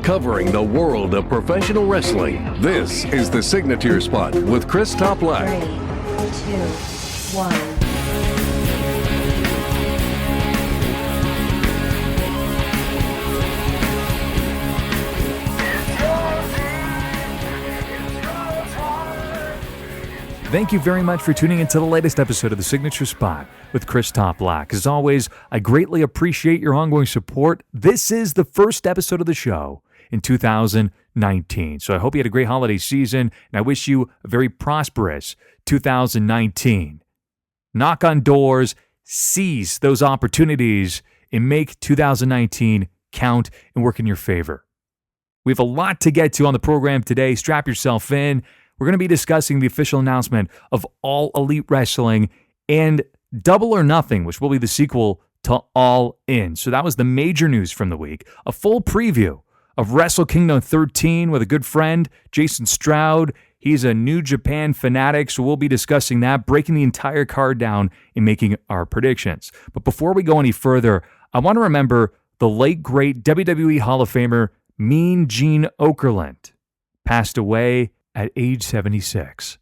covering the world of professional wrestling. This is the Signature Spot with Chris Toplak. 3, 2, 1. Thank you very much for tuning into the latest episode of The Signature Spot with Chris Toplak. As always, I greatly appreciate your ongoing support. This is the first episode of the show in 2019. So I hope you had a great holiday season, and I wish you a very prosperous 2019. Knock on doors, seize those opportunities, and make 2019 count and work in your favor. We have a lot to get to on the program today. Strap yourself in. We're going to be discussing the official announcement of All Elite Wrestling and Double or Nothing, which will be the sequel to All In. So that was the major news from the week. A full preview of Wrestle Kingdom 13 with a good friend, Jason Stroud. He's a New Japan fanatic, so we'll be discussing that, breaking the entire card down and making our predictions. But before we go any further, I want to remember the late, great WWE Hall of Famer Mean Gene Okerlund passed away at age 76.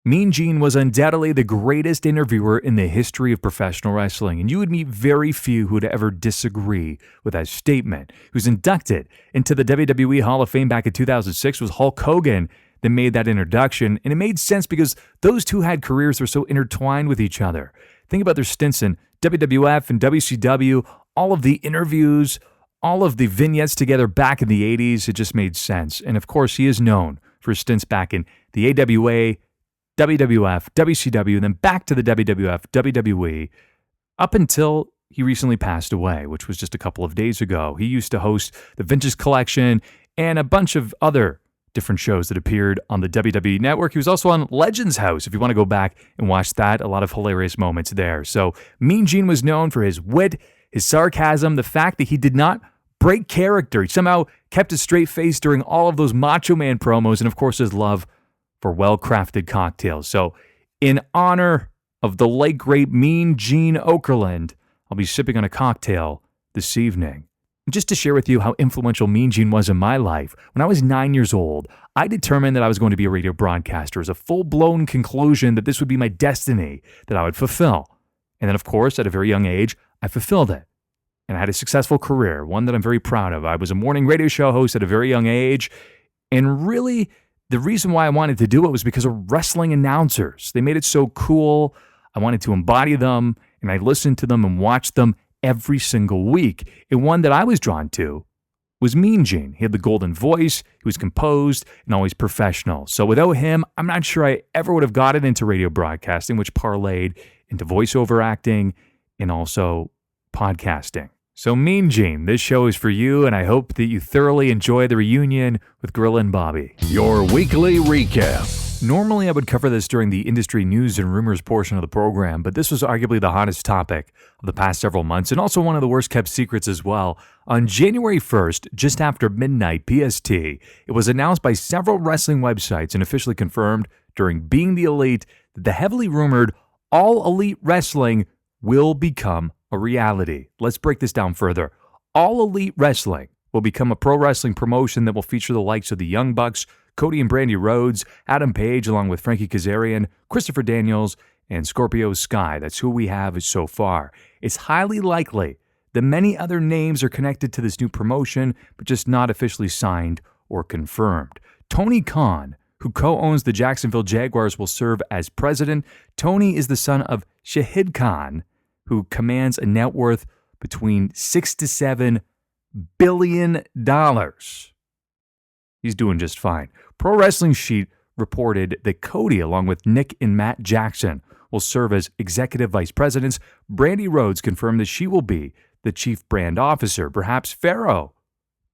Mean Gene was undoubtedly the greatest interviewer in the history of professional wrestling, and you would meet very few who would ever disagree with that statement. He was inducted into the WWE Hall of Fame back in 2006. It was Hulk Hogan that made that introduction, and it made sense because those two had careers that were so intertwined with each other. Think about their stints in WWF and WCW, all of the interviews, all of the vignettes together back in the 80s. It just made sense. And of course, he is known for stints back in the AWA, WWF, WCW, and then back to the WWF, WWE, up until he recently passed away, which was just a couple of days ago. He used to host the Vintage Collection and a bunch of other different shows that appeared on the WWE Network. He was also on Legends House, if you want to go back and watch that. A lot of hilarious moments there. So Mean Gene was known for his wit, his sarcasm, the fact that he did not break character. He somehow kept a straight face during all of those Macho Man promos, and of course his love for well-crafted cocktails. So in honor of the late great Mean Gene Okerlund, I'll be sipping on a cocktail this evening. And just to share with you how influential Mean Gene was in my life, when I was 9 years old, I determined that I was going to be a radio broadcaster as a full-blown conclusion that this would be my destiny that I would fulfill. And then of course, at a very young age, I fulfilled it. And I had a successful career, one that I'm very proud of. I was a morning radio show host at a very young age. And really, the reason why I wanted to do it was because of wrestling announcers. They made it so cool. I wanted to embody them, and I listened to them and watched them every single week. And one that I was drawn to was Mean Gene. He had the golden voice, he was composed, and always professional. So without him, I'm not sure I ever would have gotten into radio broadcasting, which parlayed into voiceover acting and also podcasting. So Mean Gene, this show is for you, and I hope that you thoroughly enjoy the reunion with Gorilla and Bobby. Your weekly recap. Normally I would cover this during the industry news and rumors portion of the program, but this was arguably the hottest topic of the past several months, and also one of the worst kept secrets as well. On January 1st, just after midnight PST, it was announced by several wrestling websites and officially confirmed during Being the Elite that the heavily rumored All Elite Wrestling will become a reality. Let's break this down further. All Elite Wrestling will become a pro wrestling promotion that will feature the likes of the Young Bucks, Cody and Brandy Rhodes, Adam Page, along with Frankie Kazarian, Christopher Daniels, and Scorpio Sky. That's who we have so far. It's highly likely that many other names are connected to this new promotion, but just not officially signed or confirmed. Tony Khan, who co-owns the Jacksonville Jaguars, will serve as president. Tony is the son of Shahid Khan, who commands a net worth between $6 to $7 billion. He's doing just fine. Pro Wrestling Sheet reported that Cody, along with Nick and Matt Jackson, will serve as executive vice presidents. Brandy Rhodes confirmed that she will be the chief brand officer. Perhaps Pharaoh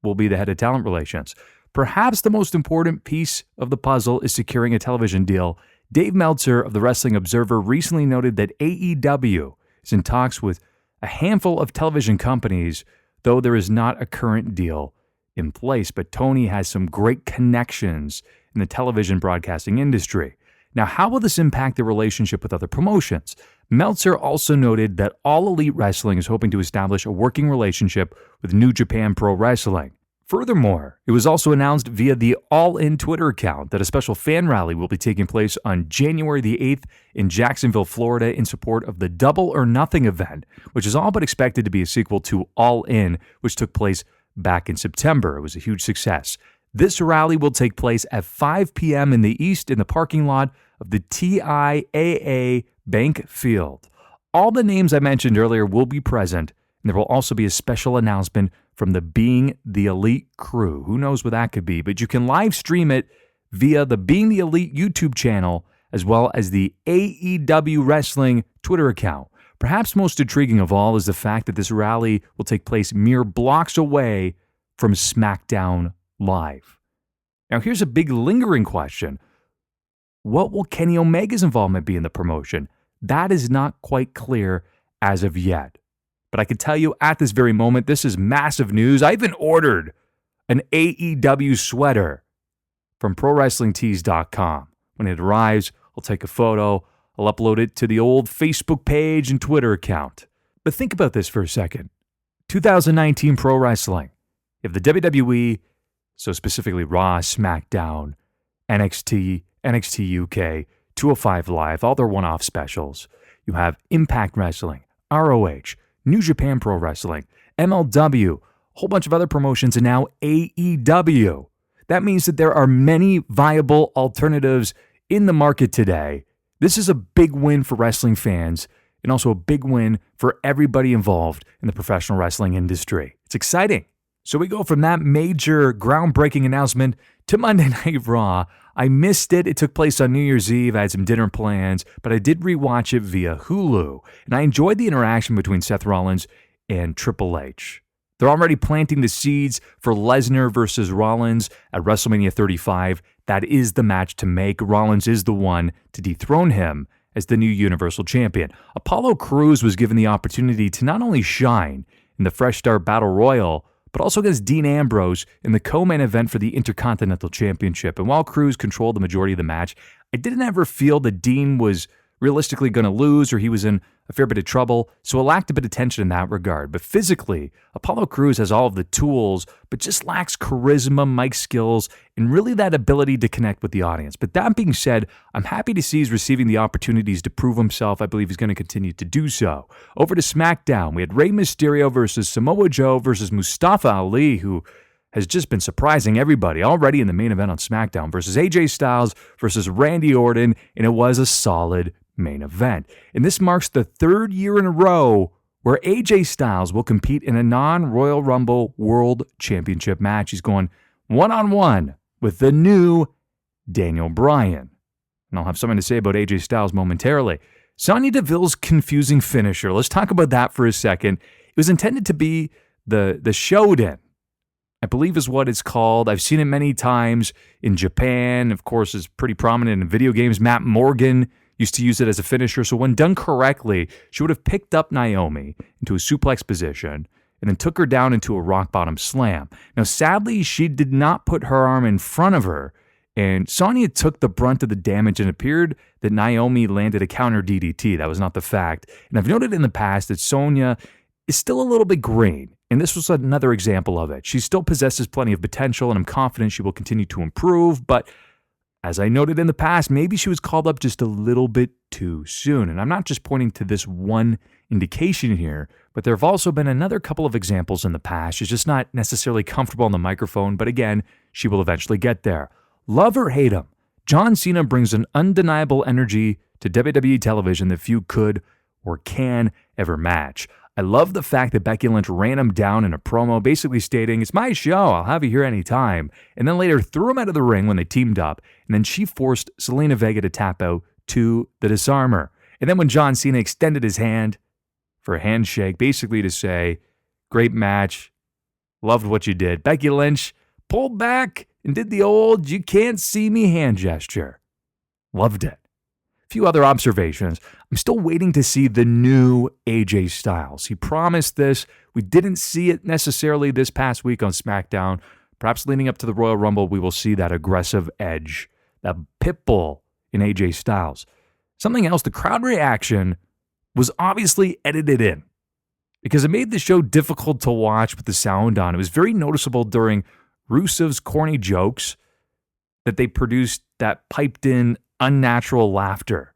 will be the head of talent relations. Perhaps the most important piece of the puzzle is securing a television deal. Dave Meltzer of the Wrestling Observer recently noted that AEW is in talks with a handful of television companies, though there is not a current deal in place. But Tony has some great connections in the television broadcasting industry. Now, how will this impact the relationship with other promotions? Meltzer also noted that All Elite Wrestling is hoping to establish a working relationship with New Japan Pro Wrestling. Furthermore, it was also announced via the All In Twitter account that a special fan rally will be taking place on January the 8th in Jacksonville, Florida, in support of the Double or Nothing event, which is all but expected to be a sequel to All In, which took place back in September. It was a huge success. This rally will take place at 5 p.m. in the East in the parking lot of the TIAA Bank Field. All the names I mentioned earlier will be present, and there will also be a special announcement from the Being the Elite crew. Who knows what that could be, but you can live stream it via the Being the Elite YouTube channel as well as the AEW Wrestling Twitter account. Perhaps most intriguing of all is the fact that this rally will take place mere blocks away from SmackDown Live. Now, here's a big lingering question. What will Kenny Omega's involvement be in the promotion? That is not quite clear as of yet. But I can tell you at this very moment, this is massive news. I even ordered an AEW sweater from ProWrestlingTees.com. When it arrives, I'll take a photo. I'll upload it to the old Facebook page and Twitter account. But think about this for a second. 2019 Pro Wrestling. If the WWE, so specifically Raw, SmackDown, NXT, NXT UK, 205 Live, all their one-off specials. You have Impact Wrestling, ROH, New Japan Pro Wrestling, MLW, a whole bunch of other promotions, and now AEW. That means that there are many viable alternatives in the market today. This is a big win for wrestling fans and also a big win for everybody involved in the professional wrestling industry. It's exciting. So we go from that major groundbreaking announcement to Monday Night Raw. I missed it. It took place on New Year's Eve. I had some dinner plans, but I did rewatch it via Hulu, and I enjoyed the interaction between Seth Rollins and Triple H. They're already planting the seeds for Lesnar versus Rollins at WrestleMania 35. That is the match to make. Rollins is the one to dethrone him as the new Universal Champion. Apollo Crews was given the opportunity to not only shine in the Fresh Start Battle Royal, but also against Dean Ambrose in the co-main event for the Intercontinental Championship. And while Crews controlled the majority of the match, I didn't ever feel that Dean was realistically going to lose or he was in a fair bit of trouble, so it lacked a bit of tension in that regard. But physically, Apollo Crews has all of the tools, but just lacks charisma, mic skills, and really that ability to connect with the audience. But that being said, I'm happy to see he's receiving the opportunities to prove himself. I believe he's going to continue to do so. Over to SmackDown, we had Rey Mysterio versus Samoa Joe versus Mustafa Ali, who has just been surprising everybody already in the main event on SmackDown, versus AJ Styles versus Randy Orton, and it was a solid main event. And this marks the third year in a row where AJ Styles will compete in a non-Royal Rumble World Championship match. He's going one-on-one with the new Daniel Bryan. And I'll have something to say about AJ Styles momentarily. Sonya Deville's confusing finisher. Let's talk about that for a second. It was intended to be the Shoden, I believe is what it's called. I've seen it many times in Japan. Of course, it's pretty prominent in video games. Matt Morgan used to use it as a finisher. So when done correctly, she would have picked up Naomi into a suplex position and then took her down into a rock bottom slam. Now, sadly, she did not put her arm in front of her, and Sonya took the brunt of the damage, and it appeared that Naomi landed a counter DDT. That was not the fact. And I've noted in the past that Sonya is still a little bit green, and this was another example of it. She still possesses plenty of potential, and I'm confident she will continue to improve, but as I noted in the past, maybe she was called up just a little bit too soon. And I'm not just pointing to this one indication here, but there have also been another couple of examples in the past. She's just not necessarily comfortable on the microphone, but again, she will eventually get there. Love or hate him, John Cena brings an undeniable energy to WWE television that few could or can ever match. I love the fact that Becky Lynch ran him down in a promo, basically stating, "It's my show, I'll have you here anytime," and then later threw him out of the ring when they teamed up, and then she forced Zelina Vega to tap out to the Disarmer. And then when John Cena extended his hand for a handshake, basically to say, "Great match, loved what you did," Becky Lynch pulled back and did the old "you can't see me" hand gesture. Loved it. Few other observations. I'm still waiting to see the new AJ Styles. He promised this. We didn't see it necessarily this past week on SmackDown. Perhaps leading up to the Royal Rumble, we will see that aggressive edge, that pit bull in AJ Styles. Something else, the crowd reaction was obviously edited in because it made the show difficult to watch with the sound on. It was very noticeable during Rusev's corny jokes that they produced that piped in unnatural laughter.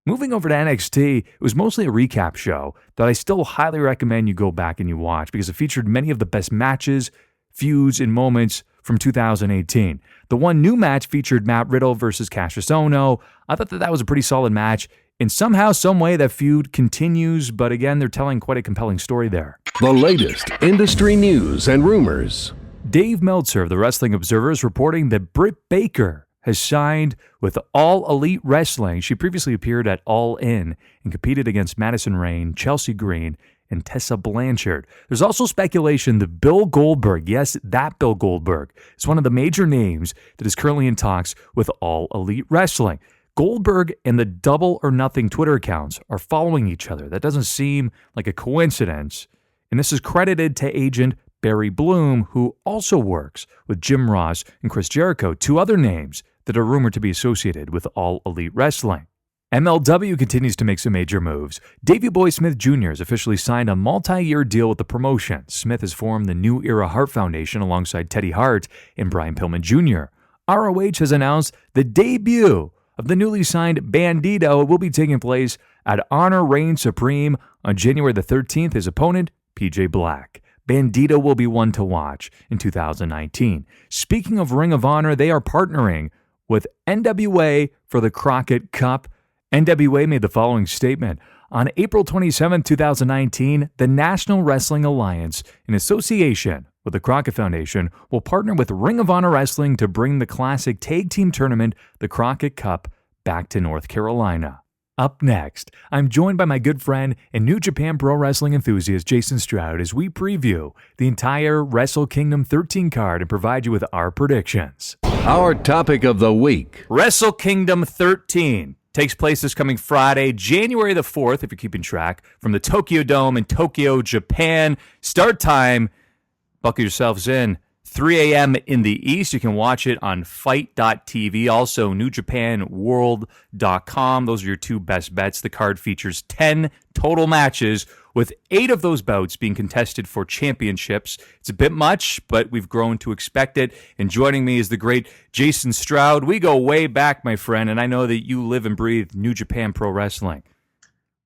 Moving over to NXT, it was mostly a recap show that I still highly recommend you go back and you watch because it featured many of the best matches, feuds, and moments from 2018. The one new match featured Matt Riddle versus Cassius Ohno. I thought that was a pretty solid match, and somehow, some way, that feud continues, but again, they're telling quite a compelling story there. The latest industry news and rumors. Dave Meltzer of the Wrestling Observer is reporting that Britt Baker has signed with All Elite Wrestling. She previously appeared at All In and competed against Madison Rayne, Chelsea Green, and Tessa Blanchard. There's also speculation that Bill Goldberg, yes, that Bill Goldberg, is one of the major names that is currently in talks with All Elite Wrestling. Goldberg and the Double or Nothing Twitter accounts are following each other. That doesn't seem like a coincidence. And this is credited to agent Barry Bloom, who also works with Jim Ross and Chris Jericho, two other names that are rumored to be associated with All Elite Wrestling. MLW continues to make some major moves. Davey Boy Smith Jr. has officially signed a multi-year deal with the promotion. Smith has formed the New Era Hart Foundation alongside Teddy Hart and Brian Pillman Jr. ROH has announced the debut of the newly signed Bandito. It will be taking place at Honor Reign Supreme on January the 13th. His opponent, PJ Black. Bandito will be one to watch in 2019. Speaking of Ring of Honor, they are partnering with NWA for the Crockett Cup. NWA made the following statement. On April 27, 2019, the National Wrestling Alliance, in association with the Crockett Foundation, will partner with Ring of Honor Wrestling to bring the classic tag team tournament, the Crockett Cup, back to North Carolina. Up next, I'm joined by my good friend and New Japan Pro Wrestling enthusiast Jason Stroud as we preview the entire Wrestle Kingdom 13 card and provide you with our predictions. Our topic of the week. Wrestle Kingdom 13 takes place this coming Friday, January the 4th, if you're keeping track, from the Tokyo Dome in Tokyo, Japan. Start time, buckle yourselves in, 3 a.m. in the East. You can watch it on Fight.tv, also NewJapanWorld.com. Those are your two best bets. The card features 10 total matches, with 8 of those bouts being contested for championships. It's a bit much, but we've grown to expect it. And joining me is the great Jason Stroud. We go way back, my friend, and I know that you live and breathe New Japan Pro Wrestling.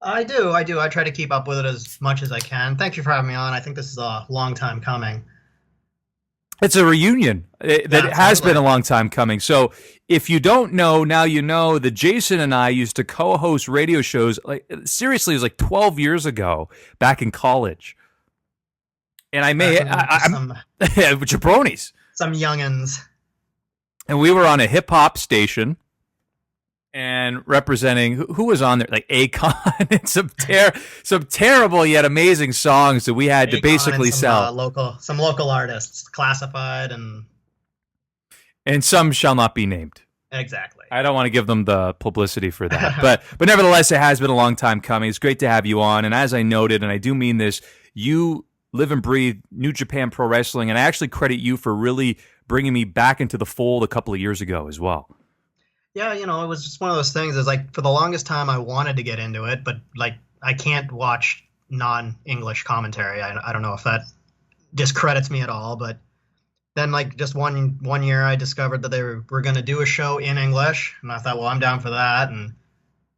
I do. I try to keep up with it as much as I can. Thank you for having me on. I think this is a long time coming. It's a reunion that has been a long time coming. So if you don't know, now you know that Jason and I used to co-host radio shows. Seriously, it was like 12 years ago, back in college. And I'm jabronis. Some youngins. And we were on a hip-hop station and representing, who was on there? Like Akon and some terrible yet amazing songs that we had to basically sell. Some local artists, Classified and some shall not be named. Exactly. I don't want to give them the publicity for that. but nevertheless, it has been a long time coming. It's great to have you on. And as I noted, and I do mean this, you live and breathe New Japan Pro Wrestling, and I actually credit you for really bringing me back into the fold a couple of years ago as well. Yeah, it was just one of those things. It's like for the longest time I wanted to get into it, but like I can't watch non-English commentary. I don't know if that discredits me at all, but then like just one year I discovered that they were going to do a show in English, and I thought, well, I'm down for that. And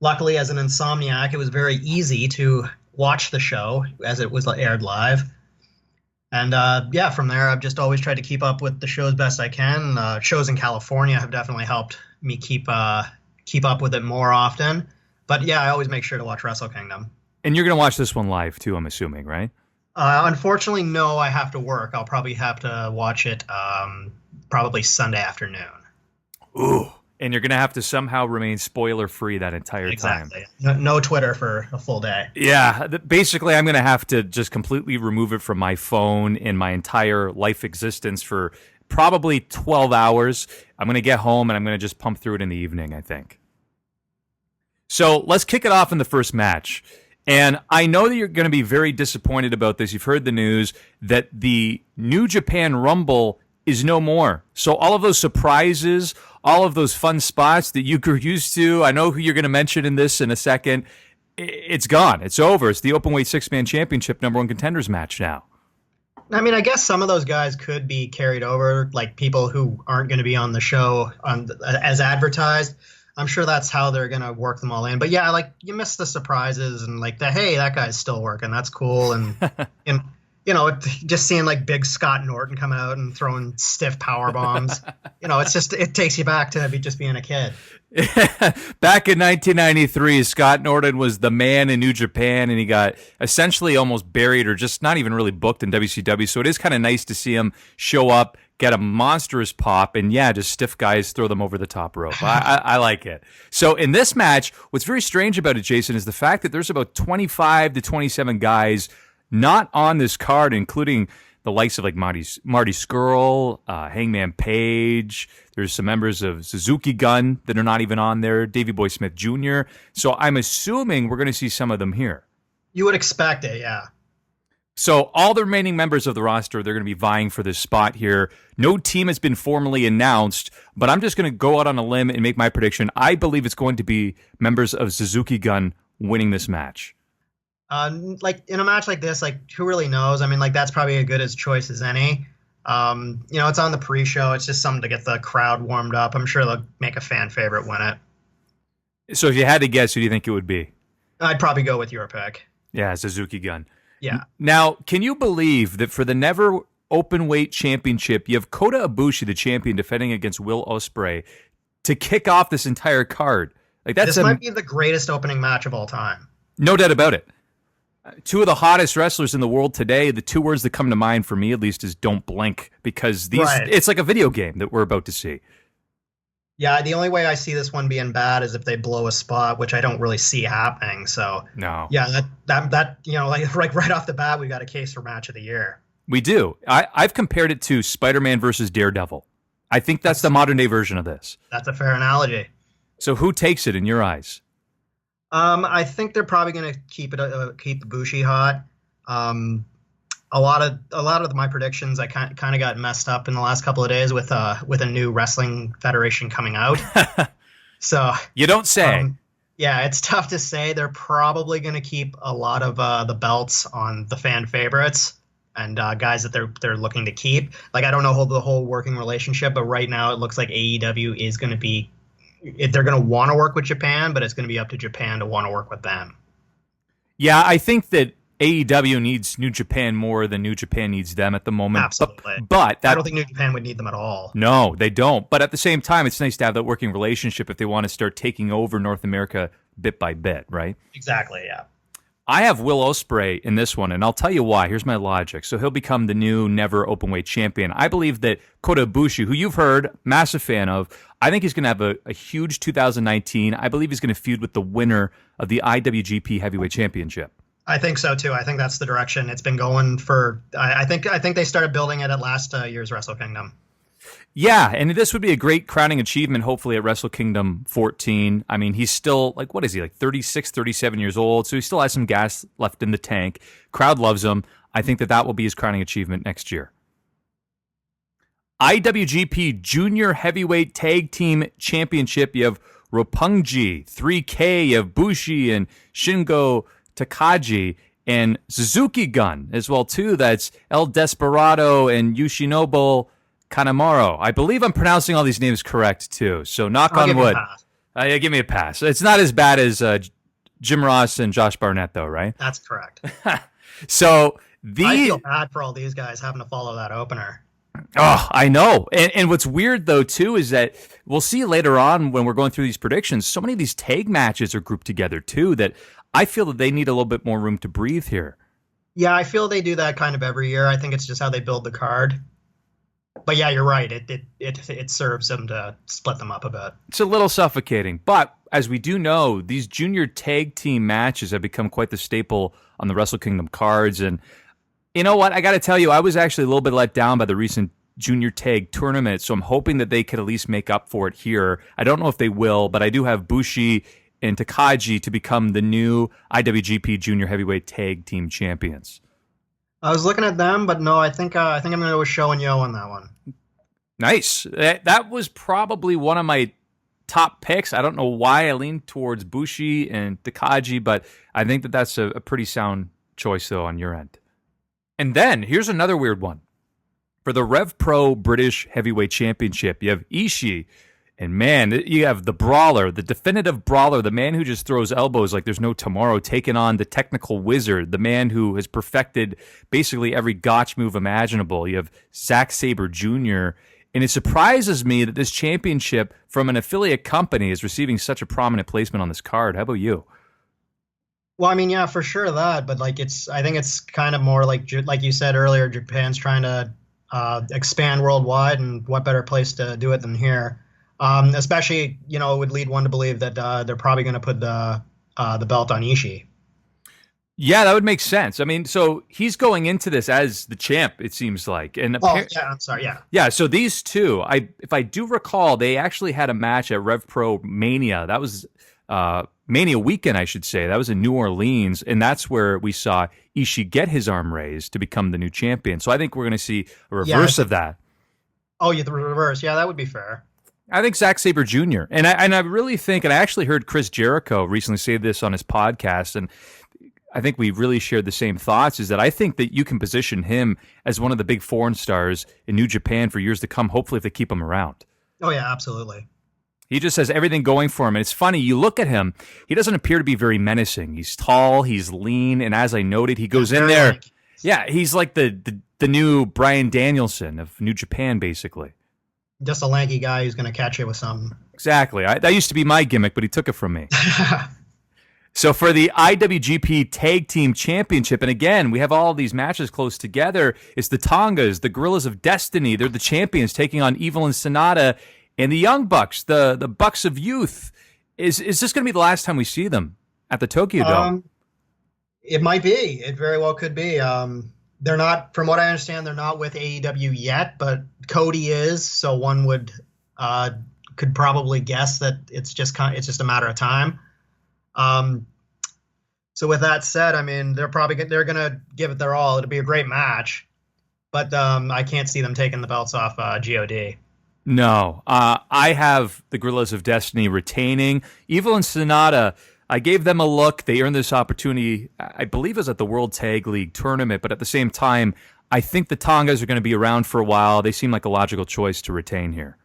luckily, as an insomniac, it was very easy to watch the show as it was aired live. And from there, I've just always tried to keep up with the show as best I can. Shows in California have definitely helped me keep up with it more often. But yeah, I always make sure to watch Wrestle Kingdom. And you're going to watch this one live too, I'm assuming, right? Unfortunately, no, I have to work. I'll probably have to watch it probably Sunday afternoon. Ooh. And you're going to have to somehow remain spoiler-free that entire time. Exactly. No Twitter for a full day. Yeah. Basically, I'm going to have to just completely remove it from my phone and my entire life existence for probably 12 hours. I'm going to get home and I'm going to just pump through it in the evening, I think. So let's kick it off in the first match. And I know that you're going to be very disappointed about this. You've heard the news that the New Japan Rumble is no more. So all of those surprises, all of those fun spots that you grew used to, I know who you're going to mention in this in a second, it's gone. It's over. It's the Openweight Six-Man Championship #1 Contenders match now. I mean, I guess some of those guys could be carried over, like people who aren't going to be on the show as advertised. I'm sure that's how they're going to work them all in. But yeah, like you miss the surprises and like hey, that guy's still working. That's cool. And just seeing like big Scott Norton come out and throwing stiff power bombs. It takes you back to just being a kid. Back in 1993, Scott Norton was the man in New Japan, and he got essentially almost buried or just not even really booked in WCW. So it is kind of nice to see him show up, get a monstrous pop, and yeah, just stiff guys throw them over the top rope. I like it. So in this match, what's very strange about it, Jason, is the fact that there's about 25 to 27 guys not on this card, including the likes of like Marty Scurll, Hangman Page. There's some members of Suzuki Gun that are not even on there, Davey Boy Smith Jr. So I'm assuming we're going to see some of them here. You would expect it, yeah. So all the remaining members of the roster, they're going to be vying for this spot here. No team has been formally announced, but I'm just going to go out on a limb and make my prediction. I believe it's going to be members of Suzuki Gun winning this match. Like in a match like this, like who really knows? I mean, like that's probably as good a choice as any. It's on the pre-show. It's just something to get the crowd warmed up. I'm sure they'll make a fan favorite win it. So if you had to guess, who do you think it would be? I'd probably go with your pick. Yeah, Suzuki Gun. Yeah. Now, can you believe that for the Never Openweight Championship, you have Kota Ibushi, the champion, defending against Will Ospreay to kick off this entire card? Like this might be the greatest opening match of all time. No doubt about it. Two of the hottest wrestlers in the world today, the two words that come to mind for me at least is don't blink, because it's like a video game that we're about to see. Yeah, the only way I see this one being bad is if they blow a spot, which I don't really see happening. So no. Yeah, that like right off the bat, we got a case for match of the year. We do. I've compared it to Spider-Man versus Daredevil. I think that's the modern day version of this. That's a fair analogy. So who takes it in your eyes? I think they're probably going to keep Ibushi hot. A lot of my predictions I kind of got messed up in the last couple of days with a new wrestling federation coming out. So you don't say. Yeah, it's tough to say. They're probably going to keep a lot of the belts on the fan favorites and guys that they're looking to keep. Like I don't know the whole working relationship, but right now it looks like AEW is going to be. They're going to want to work with Japan, but it's going to be up to Japan to want to work with them. Yeah, I think that AEW needs New Japan more than New Japan needs them at the moment. Absolutely. But I don't think New Japan would need them at all. No, they don't. But at the same time, it's nice to have that working relationship if they want to start taking over North America bit by bit, right? Exactly, yeah. I have Will Ospreay in this one, and I'll tell you why. Here's my logic. So he'll become the new Never Openweight champion. I believe that Kota Ibushi, who you've heard, massive fan of, I think he's going to have a huge 2019. I believe he's going to feud with the winner of the IWGP Heavyweight Championship. I think so too. I think that's the direction it's been going for. I think they started building it at last year's Wrestle Kingdom. Yeah, and this would be a great crowning achievement, hopefully, at Wrestle Kingdom 14. I mean, he's still, like, what is he, like 36, 37 years old, so he still has some gas left in the tank. Crowd loves him. I think that will be his crowning achievement next year. IWGP Junior Heavyweight Tag Team Championship, you have Roppongi, 3K, you have Bushi and Shingo Takagi, and Suzuki Gun as well, too. That's El Desperado and Yoshinobu Kanemaru. I believe I'm pronouncing all these names correct, too. So knock on wood. Yeah, give me a pass. It's not as bad as Jim Ross and Josh Barnett, though, right? That's correct. So I feel bad for all these guys having to follow that opener. Oh, I know. And what's weird, though, too, is that we'll see later on when we're going through these predictions, so many of these tag matches are grouped together, too, that I feel that they need a little bit more room to breathe here. Yeah, I feel they do that kind of every year. I think it's just how they build the card. But yeah, you're right. It serves them to split them up a bit. It's a little suffocating. But as we do know, these junior tag team matches have become quite the staple on the Wrestle Kingdom cards. And you know what? I got to tell you, I was actually a little bit let down by the recent junior tag tournament. So I'm hoping that they could at least make up for it here. I don't know if they will, but I do have Bushi and Takagi to become the new IWGP Junior Heavyweight Tag Team Champions. I was looking at them, but no, I think I'm going to go with Show and Yo on that one. Nice. That was probably one of my top picks. I don't know why I leaned towards Bushi and Takagi, but I think that's a pretty sound choice, though, on your end. And then here's another weird one. For the Rev Pro British Heavyweight Championship, you have Ishii. And man, you have the brawler, the definitive brawler, the man who just throws elbows like there's no tomorrow, taking on the technical wizard, the man who has perfected basically every gotch move imaginable. You have Zack Sabre Jr., and it surprises me that this championship from an affiliate company is receiving such a prominent placement on this card. How about you? Well, I mean, yeah, for sure that, but like I think it's kind of more like you said earlier, Japan's trying to expand worldwide, and what better place to do it than here? Especially, it would lead one to believe that they're probably going to put the belt on Ishii. Yeah, that would make sense. I mean, so he's going into this as the champ, it seems like. And yeah, I'm sorry, yeah. Yeah, so these two, if I do recall, they actually had a match at Rev Pro Mania. That was Mania weekend, I should say. That was in New Orleans, and that's where we saw Ishii get his arm raised to become the new champion. So I think we're going to see a reverse of that. Oh, yeah, the reverse. Yeah, that would be fair. I think Zack Sabre Jr. And I really think, and I actually heard Chris Jericho recently say this on his podcast, and I think we really shared the same thoughts, is that I think that you can position him as one of the big foreign stars in New Japan for years to come, hopefully if they keep him around. Oh, yeah, absolutely. He just has everything going for him. And it's funny, you look at him, he doesn't appear to be very menacing. He's tall, he's lean, and as I noted, he goes in there. Lanky. Yeah, he's like the new Bryan Danielson of New Japan, basically. Just a lanky guy who's going to catch you with something. Exactly. That used to be my gimmick, but he took it from me. So for the IWGP Tag Team Championship, and again, we have all these matches close together. It's the Tongas, the Gorillas of Destiny. They're the champions taking on Evil and Sonata and the Young Bucks, the Bucks of Youth. Is this going to be the last time we see them at the Tokyo Dome? It might be. It very well could be. They're not, from what I understand, they're not with AEW yet, but Cody is, so one could probably guess that it's just a matter of time. So with that said, I mean, they're gonna give it their all. It'll be a great match, but I can't see them taking the belts off God. No, I have the Gorillas of Destiny retaining. Evil and Sonata, I gave them a look. They earned this opportunity, I believe it was at the World Tag League tournament, but at the same time, I think the Tongas are going to be around for a while. They seem like a logical choice to retain here.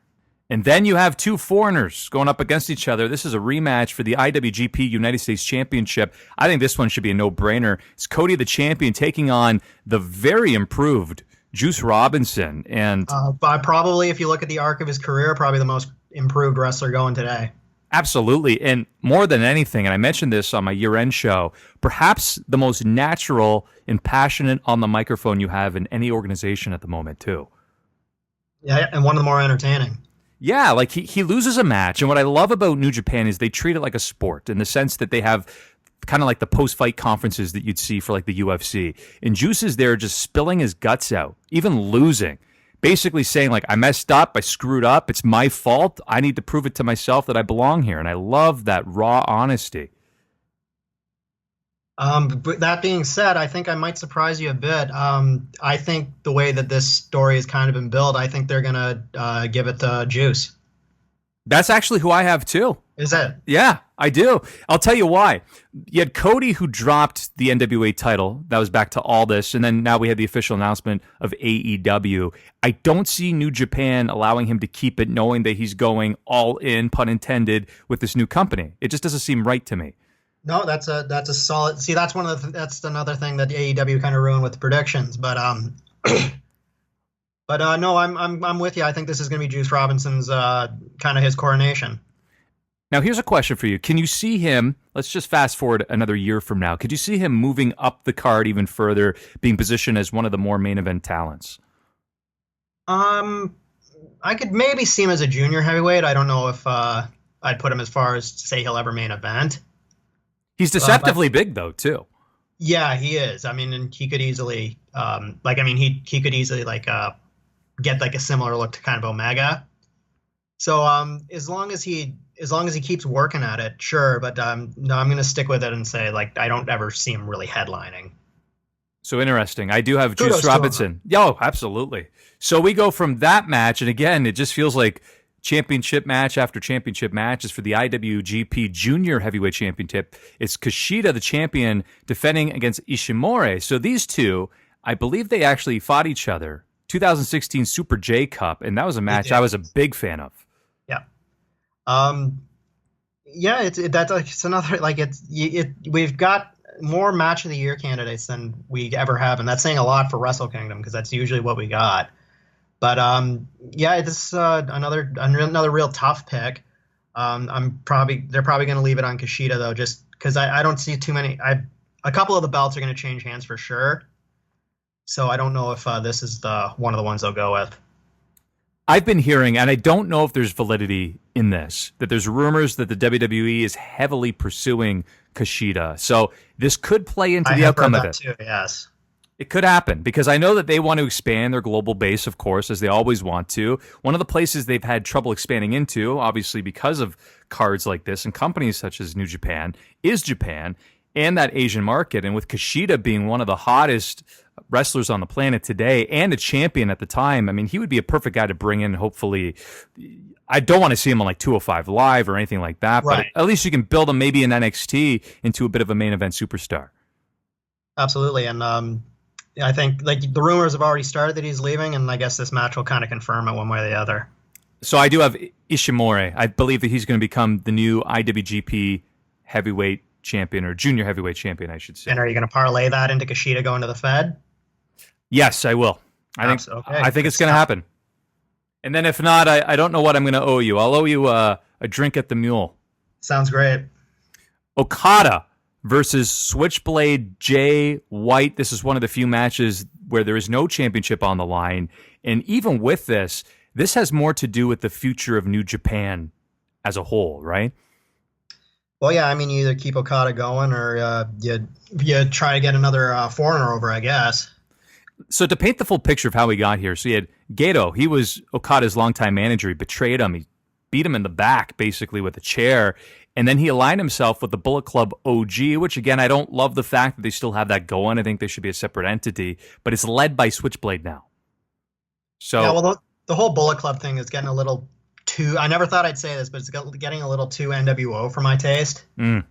And then you have two foreigners going up against each other. This is a rematch for the IWGP United States Championship. I think this one should be a no-brainer. It's Cody the champion taking on the very improved Juice Robinson. And probably, if you look at the arc of his career, probably the most improved wrestler going today. Absolutely. And more than anything, and I mentioned this on my year-end show, perhaps the most natural and passionate on the microphone you have in any organization at the moment, too. Yeah, and one of the more entertaining. Yeah, like he loses a match, and what I love about New Japan is they treat it like a sport in the sense that they have kind of like the post-fight conferences that you'd see for like the UFC. And Juice is there just spilling his guts out, even losing, basically saying like, I messed up, I screwed up, it's my fault, I need to prove it to myself that I belong here. And I love that raw honesty. But that being said, I think I might surprise you a bit. I think the way that this story has kind of been built, I think they're going to give it to Juice. That's actually who I have too. Is it? Yeah, I do. I'll tell you why. You had Cody who dropped the NWA title. That was back to Aldis. And then now we had the official announcement of AEW. I don't see New Japan allowing him to keep it, knowing that he's going all in, pun intended, with this new company. It just doesn't seem right to me. No, that's a solid. See, that's that's another thing that AEW kind of ruined with the predictions. But no, I'm with you. I think this is going to be Juice Robinson's kind of his coronation. Now, here's a question for you. Can you see him, let's just fast forward another year from now, could you see him moving up the card even further, being positioned as one of the more main event talents? I could maybe see him as a junior heavyweight. I don't know if I'd put him as far as to say he'll ever main event. He's deceptively big, though, too. Yeah, he is. I mean, and he could easily, he could easily get like a similar look to kind of Omega. So as long as he keeps working at it, sure. But no, I'm going to stick with it and say like I don't ever see him really headlining. So interesting. I do have Juice Robinson. Yo, absolutely. So we go from that match, and again, it just feels like championship match after championship match is for the IWGP Junior Heavyweight Championship. It's Kushida, the champion, defending against Ishimori. So these two, I believe they actually fought each other. 2016 Super J Cup, and that was a match I was a big fan of. Yeah. Yeah, it's another, like, we've got more match of the year candidates than we ever have, and that's saying a lot for Wrestle Kingdom because that's usually what we got. But yeah, it's another real tough pick. They're probably going to leave it on Kushida though, just because I don't see too many. A couple of the belts are going to change hands for sure, so I don't know if this is one of the ones they'll go with. I've been hearing, and I don't know if there's validity in this, that there's rumors that the WWE is heavily pursuing Kushida. So this could play into the outcome of it. Too, yes. It could happen because I know that they want to expand their global base, of course, as they always want to. One of the places they've had trouble expanding into, obviously because of cards like this and companies such as New Japan, is Japan and that Asian market. And with Kushida being one of the hottest wrestlers on the planet today and a champion at the time, I mean, he would be a perfect guy to bring in, hopefully. I don't want to see him on like 205 Live or anything like that, right. But at least you can build him maybe in NXT into a bit of a main event superstar. Absolutely. And I think like the rumors have already started that he's leaving, and I guess this match will kind of confirm it one way or the other. So I do have Ishimori. I believe that he's going to become the new IWGP heavyweight champion, or junior heavyweight champion, I should say. And are you going to parlay that into Kushida going to the Fed? Yes, I will. I think it's going to happen. And then if not, I don't know what I'm going to owe you. I'll owe you a drink at the Mule. Sounds great. Okada versus Switchblade Jay White. This is one of the few matches where there is no championship on the line. And even with this has more to do with the future of New Japan as a whole, right? Well, yeah, I mean, you either keep Okada going or you try to get another foreigner over, I guess. So to paint the full picture of how we got here, so you had Gato. He was Okada's longtime manager. He betrayed him. He beat him in the back, basically, with a chair. And then he aligned himself with the Bullet Club OG, which, again, I don't love the fact that they still have that going. I think they should be a separate entity. But it's led by Switchblade now. So, yeah, well, the whole Bullet Club thing is getting a little too... I never thought I'd say this, but it's getting a little too NWO for my taste. There's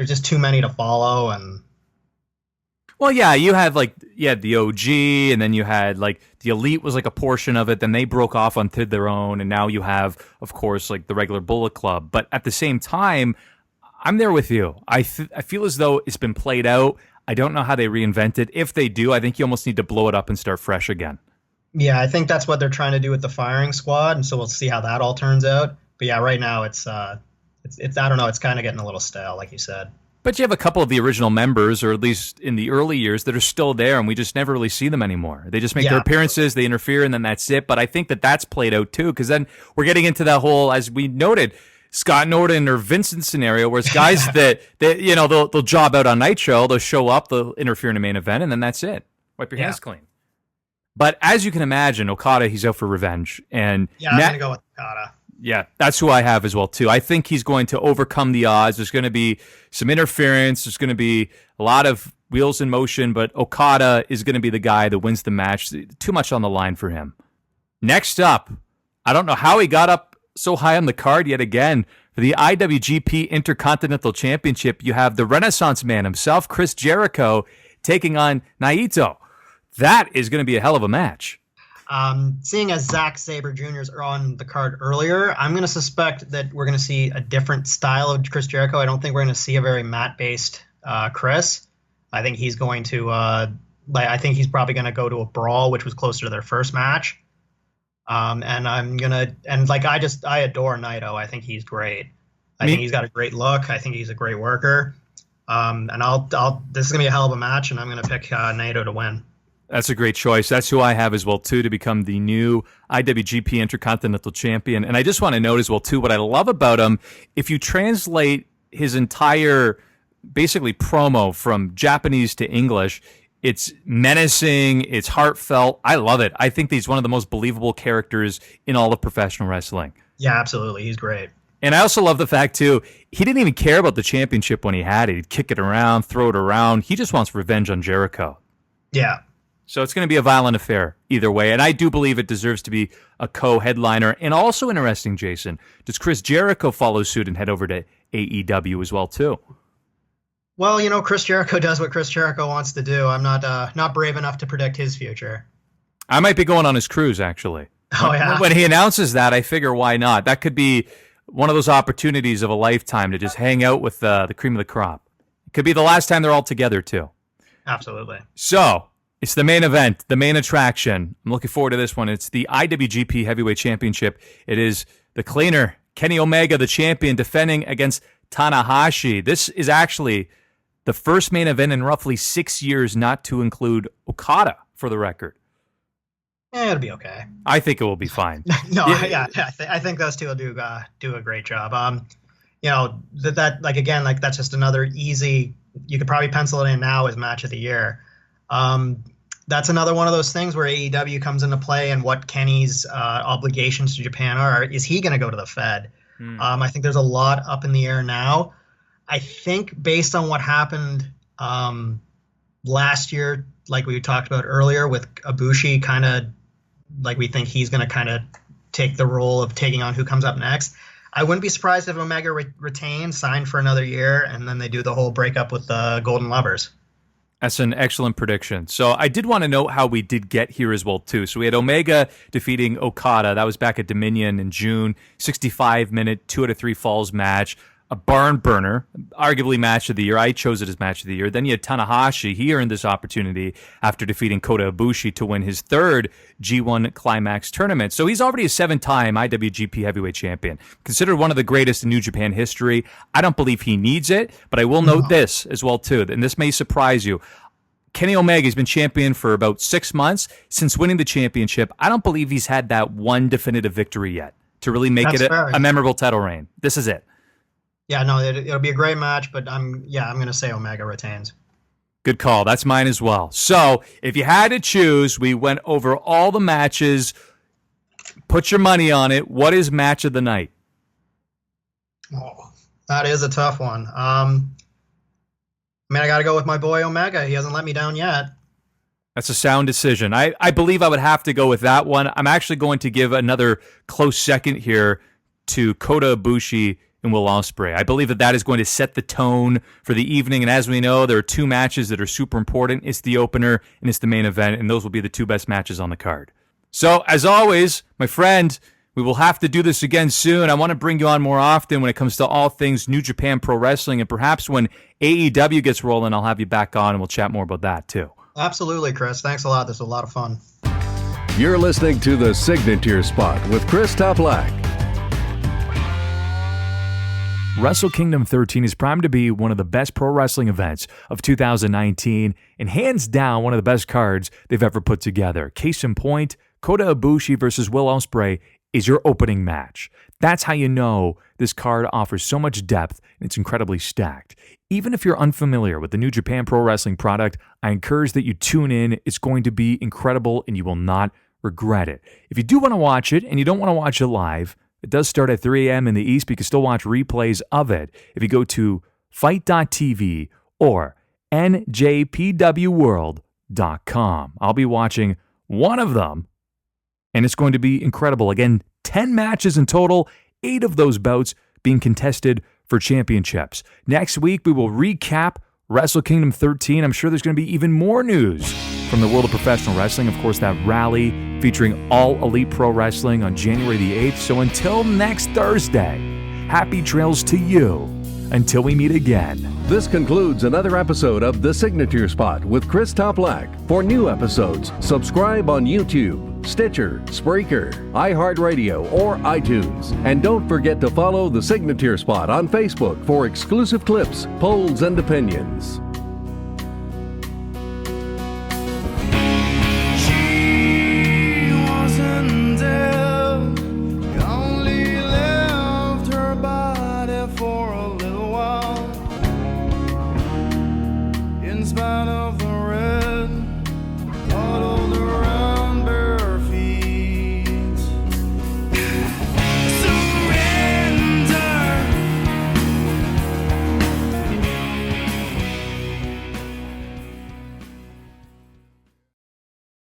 just too many to follow, and... Well, yeah, you had the OG, and then you had like the Elite was like a portion of it. Then they broke off onto their own, and now you have, of course, like the regular Bullet Club. But at the same time, I'm there with you. I feel as though it's been played out. I don't know how they reinvent it. If they do, I think you almost need to blow it up and start fresh again. Yeah, I think that's what they're trying to do with the Firing Squad, and so we'll see how that all turns out. But yeah, right now it's I don't know, it's kind of getting a little stale, like you said. But you have a couple of the original members, or at least in the early years, that are still there, and we just never really see them anymore. They just make their appearances, they interfere, and then that's it. But I think that that's played out too, because then we're getting into that whole, as we noted, Scott Norton or Vincent scenario, where it's guys that they'll job out on Nitro, they'll show up, they'll interfere in a main event, and then that's it. Wipe your hands clean. But as you can imagine, Okada, he's out for revenge, and I'm going to go with Okada. Yeah, that's who I have as well, too. I think he's going to overcome the odds. There's going to be some interference. There's going to be a lot of wheels in motion, but Okada is going to be the guy that wins the match. Too much on the line for him. Next up, I don't know how he got up so high on the card yet again. For the IWGP Intercontinental Championship, you have the Renaissance Man himself, Chris Jericho, taking on Naito. That is going to be a hell of a match. Seeing as Zack Sabre Jr.'s are on the card earlier, I'm going to suspect that we're going to see a different style of Chris Jericho. I don't think we're going to see a very mat-based Chris. I think he's going to, I think he's probably going to go to a brawl, which was closer to their first match. I adore Naito. I think he's great. I think he's got a great look. I think he's a great worker. This is going to be a hell of a match, and I'm going to pick Naito to win. That's a great choice. That's who I have as well, too, to become the new IWGP Intercontinental Champion. And I just want to note as well, too, what I love about him, if you translate his entire, basically, promo from Japanese to English, it's menacing, it's heartfelt. I love it. I think he's one of the most believable characters in all of professional wrestling. Yeah, absolutely. He's great. And I also love the fact, too, he didn't even care about the championship when he had it. He'd kick it around, throw it around. He just wants revenge on Jericho. Yeah. So it's going to be a violent affair either way. And I do believe it deserves to be a co-headliner. And also interesting, Jason, does Chris Jericho follow suit and head over to AEW as well, too? Well, Chris Jericho does what Chris Jericho wants to do. I'm not brave enough to predict his future. I might be going on his cruise, actually. Oh, yeah. When he announces that, I figure, why not? That could be one of those opportunities of a lifetime to just hang out with the cream of the crop. It could be the last time they're all together, too. Absolutely. So, it's the main event, the main attraction. I'm looking forward to this one. It's the IWGP Heavyweight Championship. It is the cleaner, Kenny Omega, the champion, defending against Tanahashi. This is actually the first main event in roughly 6 years not to include Okada, for the record. It'll be okay. I think it will be fine. No, I think those two will do a great job. That's just another easy. You could probably pencil it in now as match of the year. That's another one of those things where AEW comes into play and what Kenny's obligations to Japan are. Is he going to go to the Fed? I think there's a lot up in the air now. I think based on what happened last year, like we talked about earlier with Ibushi, kind of like we think he's going to kind of take the role of taking on who comes up next. I wouldn't be surprised if Omega retains, signed for another year, and then they do the whole breakup with the Golden Lovers. That's an excellent prediction. So I did want to note how we did get here as well, too. So we had Omega defeating Okada. That was back at Dominion in June. 65-minute, 2 out of 3 falls match. A barn burner, arguably match of the year. I chose it as match of the year. Then you had Tanahashi. He earned this opportunity after defeating Kota Ibushi to win his 3rd G1 Climax tournament. So he's already a 7-time IWGP Heavyweight Champion, considered one of the greatest in New Japan history. I don't believe he needs it, but I will note this as well, too, and this may surprise you. Kenny Omega has been champion for about 6 months. Since winning the championship, I don't believe he's had that one definitive victory yet to really make it a memorable title reign. This is it. Yeah, no, it'll be a great match, but I'm going to say Omega retains. Good call. That's mine as well. So if you had to choose, we went over all the matches. Put your money on it. What is match of the night? Oh, that is a tough one. I got to go with my boy Omega. He hasn't let me down yet. That's a sound decision. I believe I would have to go with that one. I'm actually going to give another close second here to Kota Ibushi and Will Ospreay. I believe that is going to set the tone for the evening. And as we know, there are 2 matches that are super important. It's the opener and it's the main event, and those will be the 2 best matches on the card. So, as always, my friend, we will have to do this again soon. I want to bring you on more often when it comes to all things New Japan Pro Wrestling, and perhaps when AEW gets rolling, I'll have you back on and we'll chat more about that too. Absolutely, Chris. Thanks a lot. This was a lot of fun. You're listening to The Signature Spot with Chris Toplack. Wrestle Kingdom 13 is primed to be one of the best pro wrestling events of 2019 and hands down one of the best cards they've ever put together. Case in point, Kota Ibushi versus Will Ospreay is your opening match. That's how you know this card offers so much depth and it's incredibly stacked. Even if you're unfamiliar with the New Japan Pro Wrestling product, I encourage that you tune in. It's going to be incredible and you will not regret it. If you do want to watch it and you don't want to watch it live, it does start at 3 a.m. in the East, but you can still watch replays of it if you go to fight.tv or njpwworld.com. I'll be watching one of them, and it's going to be incredible. Again, 10 matches in total, 8 of those bouts being contested for championships. Next week, we will recap Wrestle Kingdom 13. I'm sure there's going to be even more news from the world of professional wrestling. Of course, that rally featuring All Elite Pro Wrestling on January the 8th. So until next Thursday, happy trails to you until we meet again. This concludes another episode of The Signature Spot with Chris Toplack. For new episodes, subscribe on YouTube, Stitcher, Spreaker, iHeartRadio, or iTunes. And don't forget to follow The Signature Spot on Facebook for exclusive clips, polls, and opinions.